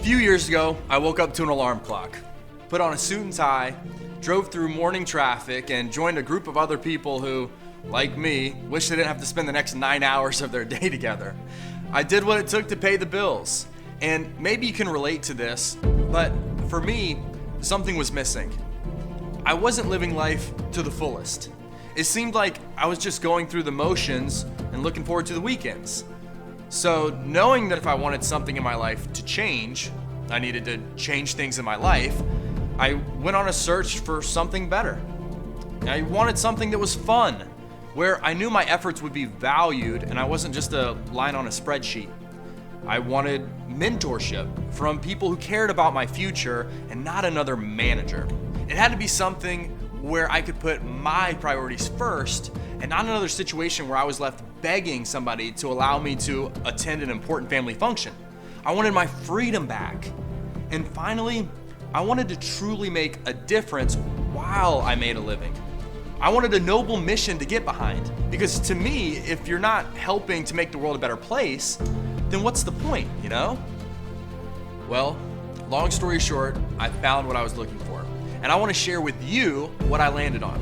few years ago, I woke up to an alarm clock, put on a suit and tie, drove through morning traffic, and joined a group of other people who, like me, wish they didn't have to spend the next 9 hours of their day together. I did what it took to pay the bills. And maybe you can relate to this, but for me, something was missing. I wasn't living life to the fullest. It seemed like I was just going through the motions and looking forward to the weekends. So knowing that if I wanted something in my life to change, I needed to change things in my life, I went on a search for something better. I wanted something that was fun, where I knew my efforts would be valued and I wasn't just a line on a spreadsheet. I wanted mentorship from people who cared about my future and not another manager. It had to be something where I could put my priorities first and not another situation where I was left begging somebody to allow me to attend an important family function. I wanted my freedom back. And finally, I wanted to truly make a difference while I made a living. I wanted a noble mission to get behind, because to me, if you're not helping to make the world a better place, then what's the point, you know? Well, long story short, I found what I was looking for, and I want to share with you what I landed on.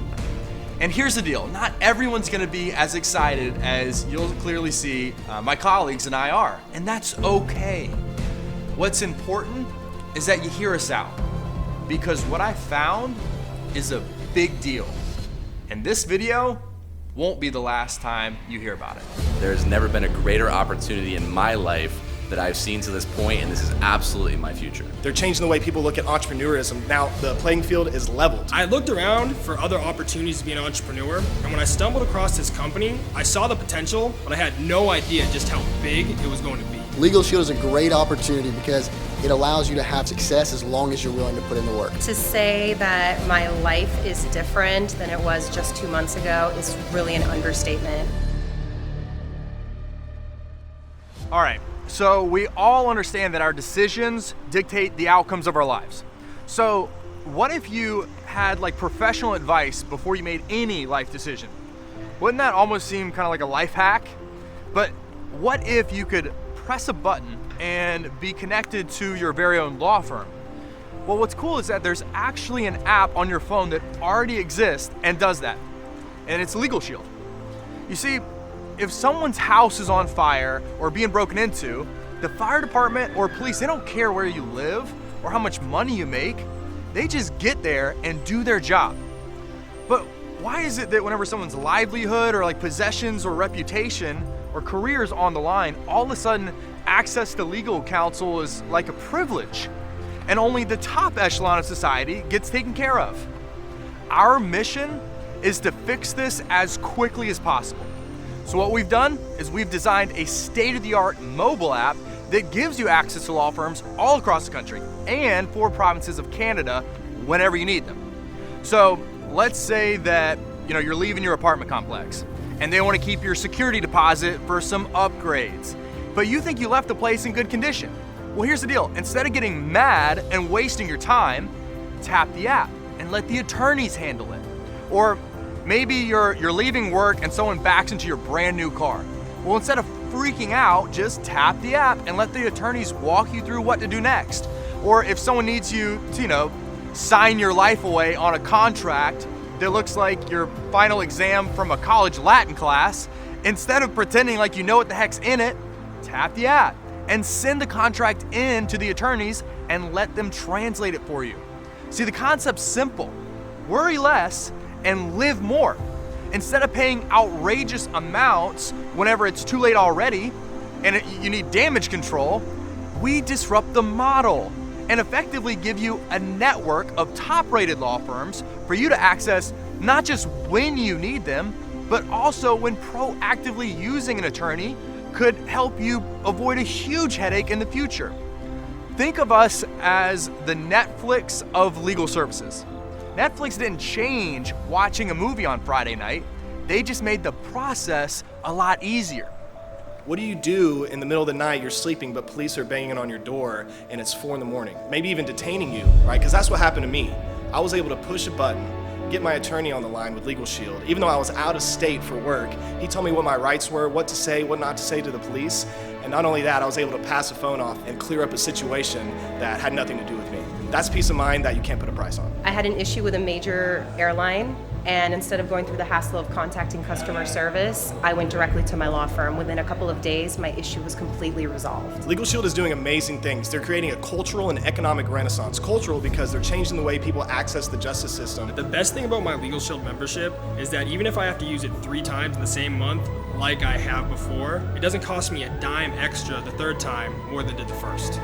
And here's the deal, not everyone's going to be as excited as you'll clearly see my colleagues and I are, and that's okay. What's important is that you hear us out, because what I found is a big deal. And this video won't be the last time you hear about it. There's never been a greater opportunity in my life that I've seen to this point, and this is absolutely my future. They're changing the way people look at entrepreneurism. Now the playing field is leveled. I looked around for other opportunities to be an entrepreneur, and when I stumbled across this company, I saw the potential, but I had no idea just how big it was going to be. Legal Shield is a great opportunity because it allows you to have success as long as you're willing to put in the work. To say that my life is different than it was just 2 months ago is really an understatement. All right, so we all understand that our decisions dictate the outcomes of our lives. So what if you had like professional advice before you made any life decision? Wouldn't that almost seem kind of like a life hack? But what if you could press a button and be connected to your very own law firm? Well, what's cool is that there's actually an app on your phone that already exists and does that, and it's Legal Shield. You see, if someone's house is on fire or being broken into, the fire department or police, they don't care where you live or how much money you make. They just get there and do their job. But why is it that whenever someone's livelihood or like possessions or reputation or careers on the line, all of a sudden access to legal counsel is like a privilege, and only the top echelon of society gets taken care of? Our mission is to fix this as quickly as possible. So what we've done is we've designed a state-of-the-art mobile app that gives you access to law firms all across the country and 4 provinces of Canada whenever you need them. So let's say that you're leaving your apartment complex and they want to keep your security deposit for some upgrades, but you think you left the place in good condition. Well, here's the deal. Instead of getting mad and wasting your time, tap the app and let the attorneys handle it. Or maybe you're leaving work and someone backs into your brand new car. Well, instead of freaking out, just tap the app and let the attorneys walk you through what to do next. Or if someone needs you to, sign your life away on a contract that looks like your final exam from a college Latin class, instead of pretending like you know what the heck's in it, tap the app and send the contract in to the attorneys and let them translate it for you. See, the concept's simple. Worry less and live more. Instead of paying outrageous amounts whenever it's too late already and you need damage control, we disrupt the model and effectively give you a network of top-rated law firms for you to access not just when you need them, but also when proactively using an attorney could help you avoid a huge headache in the future. Think of us as the Netflix of legal services. Netflix didn't change watching a movie on Friday night. They just made the process a lot easier. What do you do in the middle of the night, you're sleeping, but police are banging on your door and it's 4 a.m, maybe even detaining you, right? Because that's what happened to me. I was able to push a button, get my attorney on the line with Legal Shield. Even though I was out of state for work, he told me what my rights were, what to say, what not to say to the police. And Not only that, I was able to pass the phone off and clear up a situation that had nothing to do with me. That's peace of mind that you can't put a price on. I had an issue with a major airline, and instead of going through the hassle of contacting customer service, I went directly to my law firm. Within a couple of days, my issue was completely resolved. Legal Shield is doing amazing things. They're creating a cultural and economic renaissance. Cultural because they're changing the way people access the justice system. The best thing about my Legal Shield membership is that even if I have to use it 3 times in the same month, like I have before, it doesn't cost me a dime extra the 3rd time more than it did the 1st.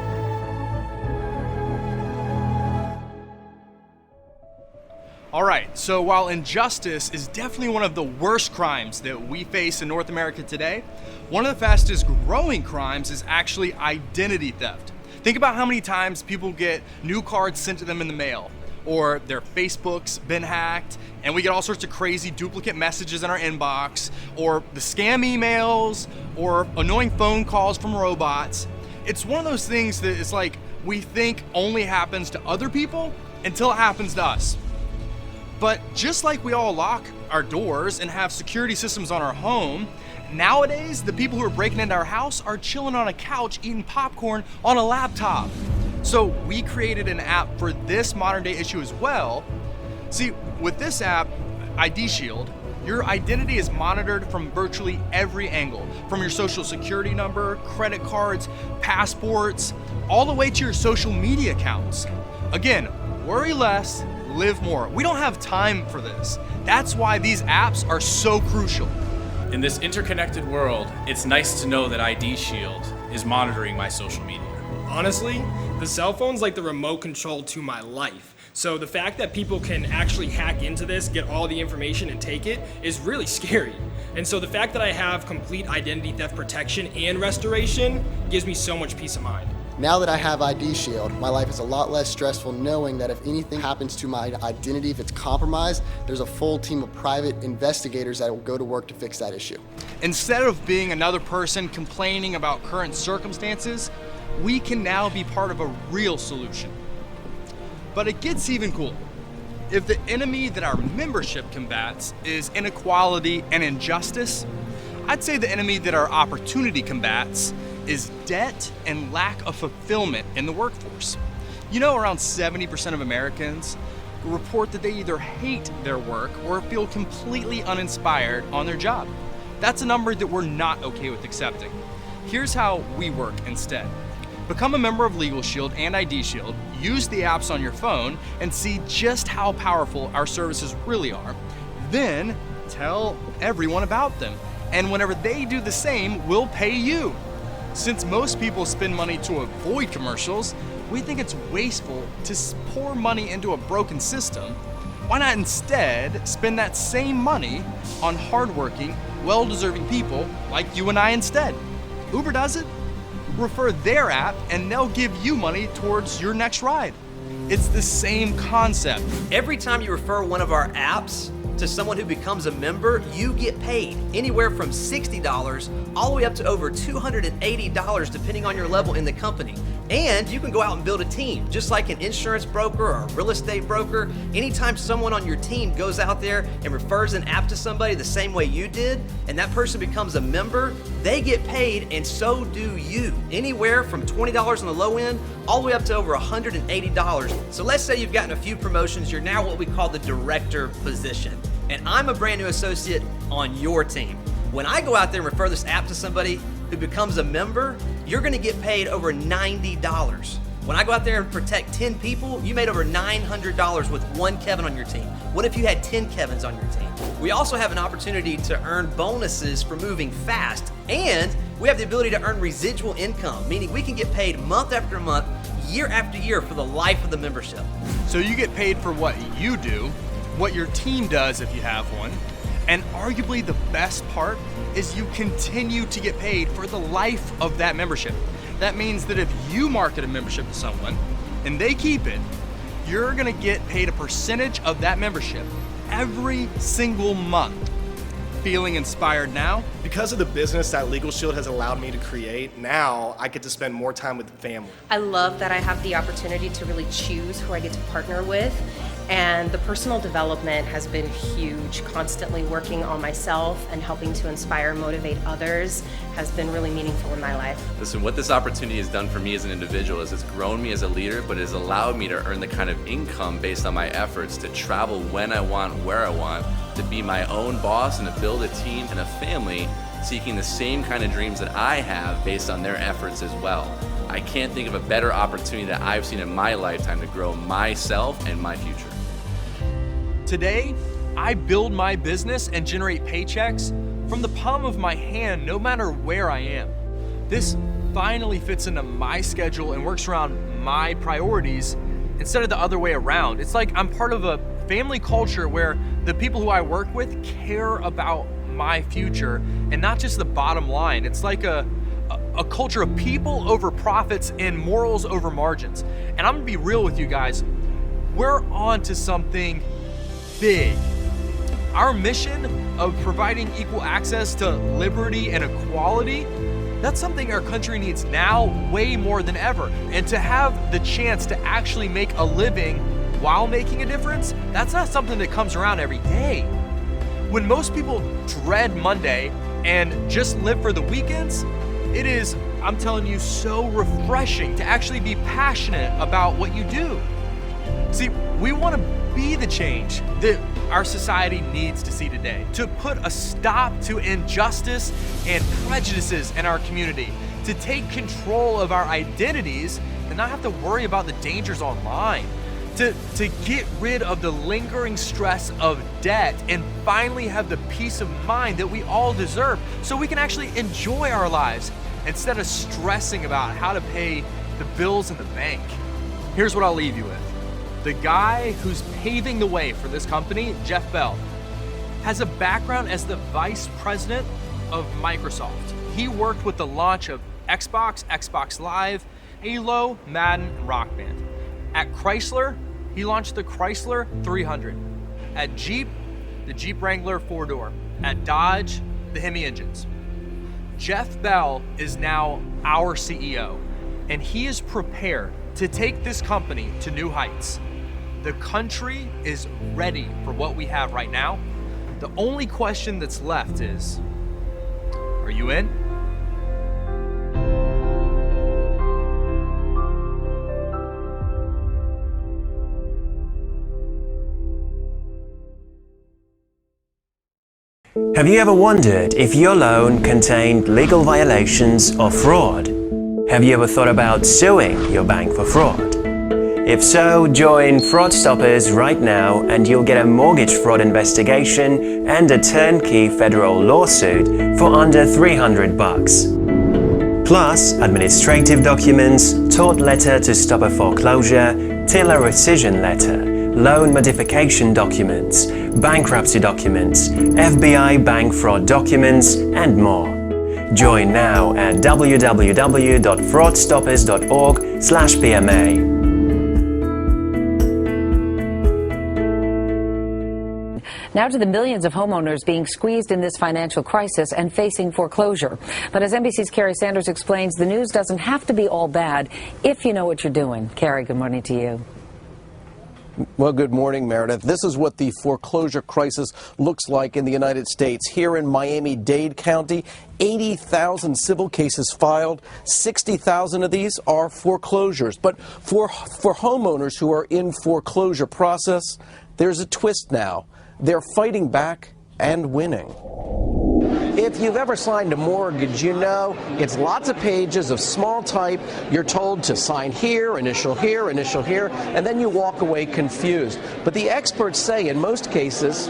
All right, so while injustice is definitely one of the worst crimes that we face in North America today, one of the fastest growing crimes is actually identity theft. Think about how many times people get new cards sent to them in the mail, or their Facebook's been hacked, and we get all sorts of crazy duplicate messages in our inbox, or the scam emails, or annoying phone calls from robots. It's one of those things that it's like we think only happens to other people until it happens to us. But just like we all lock our doors and have security systems on our home, nowadays the people who are breaking into our house are chilling on a couch eating popcorn on a laptop. So we created an app for this modern day issue as well. See, with this app, ID Shield, your identity is monitored from virtually every angle, from your social security number, credit cards, passports, all the way to your social media accounts. Again, worry less, live more. We don't have time for this. That's why these apps are so crucial. In this interconnected world, it's nice to know that ID Shield is monitoring my social media. Honestly, the cell phone's like the remote control to my life. So the fact that people can actually hack into this, get all the information and take it is really scary. And so the fact that I have complete identity theft protection and restoration gives me so much peace of mind. Now that I have ID Shield, my life is a lot less stressful knowing that if anything happens to my identity, if it's compromised, there's a full team of private investigators that will go to work to fix that issue. Instead of being another person complaining about current circumstances, we can now be part of a real solution. But it gets even cooler. If the enemy that our membership combats is inequality and injustice, I'd say the enemy that our opportunity combats is debt and lack of fulfillment in the workforce. You know, around 70% of Americans report that they either hate their work or feel completely uninspired on their job. That's a number that we're not okay with accepting. Here's how we work instead. Become a member of Legal Shield and ID Shield, use the apps on your phone, and see just how powerful our services really are. Then tell everyone about them. And whenever they do the same, we'll pay you. Since most people spend money to avoid commercials, we think it's wasteful to pour money into a broken system. Why not instead spend that same money on hardworking, well-deserving people like you and I instead? Uber does it. Refer their app and they'll give you money towards your next ride. It's the same concept. Every time you refer one of our apps to someone who becomes a member, you get paid anywhere from $60 all the way up to over $280 depending on your level in the company. And you can go out and build a team, just like an insurance broker or a real estate broker. Anytime someone on your team goes out there and refers an app to somebody the same way you did, and that person becomes a member, they get paid and so do you. Anywhere from $20 on the low end, all the way up to over $180. So let's say you've gotten a few promotions, you're now what we call the director position. And I'm a brand new associate on your team. When I go out there and refer this app to somebody who becomes a member, you're gonna get paid over $90. When I go out there and protect 10 people, you made over $900 with one Kevin on your team. What if you had 10 Kevins on your team? We also have an opportunity to earn bonuses for moving fast, and we have the ability to earn residual income, meaning we can get paid month after month, year after year for the life of the membership. So you get paid for what you do, what your team does if you have one, and arguably the best part is you continue to get paid for the life of that membership. That means that if you market a membership to someone and they keep it, you're gonna get paid a percentage of that membership every single month. Feeling inspired now? Because of the business that Legal Shield has allowed me to create, now I get to spend more time with family. I love that I have the opportunity to really choose who I get to partner with. And the personal development has been huge. Constantly working on myself and helping to inspire and motivate others has been really meaningful in my life. Listen, what this opportunity has done for me as an individual is it's grown me as a leader, but it has allowed me to earn the kind of income based on my efforts to travel when I want, where I want, to be my own boss and to build a team and a family seeking the same kind of dreams that I have based on their efforts as well. I can't think of a better opportunity that I've seen in my lifetime to grow myself and my future. Today, I build my business and generate paychecks from the palm of my hand no matter where I am. This finally fits into my schedule and works around my priorities instead of the other way around. It's like I'm part of a family culture where the people who I work with care about my future and not just the bottom line. It's like a culture of people over profits and morals over margins. And I'm gonna be real with you guys, we're on to something big. Our mission of providing equal access to liberty and equality, that's something our country needs now way more than ever. And to have the chance to actually make a living while making a difference, that's not something that comes around every day. When most people dread Monday and just live for the weekends, it is, I'm telling you, so refreshing to actually be passionate about what you do. See, we want to be the change that our society needs to see today, to put a stop to injustice and prejudices in our community, to take control of our identities and not have to worry about the dangers online, to get rid of the lingering stress of debt and finally have the peace of mind that we all deserve so we can actually enjoy our lives instead of stressing about how to pay the bills in the bank. Here's what I'll leave you with. The guy who's paving the way for this company, Jeff Bell, has a background as the vice president of Microsoft. He worked with the launch of Xbox, Xbox Live, Halo, Madden, and Rock Band. At Chrysler, he launched the Chrysler 300. At Jeep, the Jeep Wrangler 4-door. At Dodge, the Hemi engines. Jeff Bell is now our CEO, and he is prepared to take this company to new heights. The country is ready for what we have right now. The only question that's left is, are you in? Have you ever wondered if your loan contained legal violations or fraud? Have you ever thought about suing your bank for fraud? If so, join Fraud Stoppers right now and you'll get a mortgage fraud investigation and a turnkey federal lawsuit for under $300. Plus, administrative documents, tort letter to stop a foreclosure, TILA rescission letter, loan modification documents, bankruptcy documents, FBI bank fraud documents, and more. Join now at www.fraudstoppers.org/PMA. Now to the millions of homeowners being squeezed in this financial crisis and facing foreclosure. But as NBC's Carrie Sanders explains, the news doesn't have to be all bad if you know what you're doing. Carrie, good morning to you. Well, good morning, Meredith. This is what the foreclosure crisis looks like in the United States. Here in Miami-Dade County, 80,000 civil cases filed. 60,000 of these are foreclosures. But for homeowners who are in foreclosure process, there's a twist now. They're fighting back and winning. If you've ever signed a mortgage, you know it's lots of pages of small type. You're told to sign here, initial here, and then you walk away confused. But the experts say in most cases,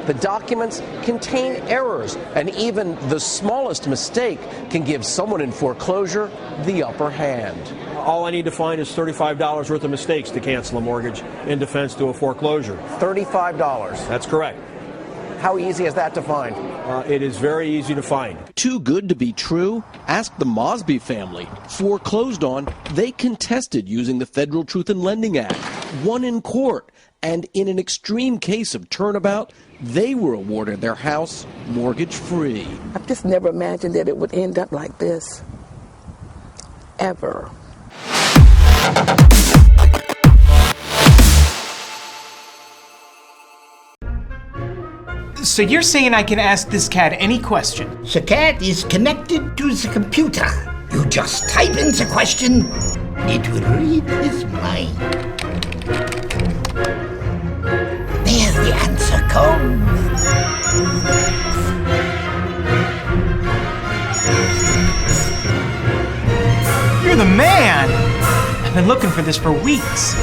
the documents contain errors, and even the smallest mistake can give someone in foreclosure the upper hand. All I need to find is $35 worth of mistakes to cancel a mortgage in defense to a foreclosure. $35? That's correct. How easy is that to find? It is very easy to find. Too good to be true? Ask the Mosby family. Foreclosed on, they contested using the Federal Truth in Lending Act, won in court, and in an extreme case of turnabout, they were awarded their house mortgage-free. I've just never imagined that it would end up like this, ever. So you're saying I can ask this cat any question? The cat is connected to the computer. You just type in the question, it will read his mind. There the answer comes. You're the man! I've been looking for this for weeks.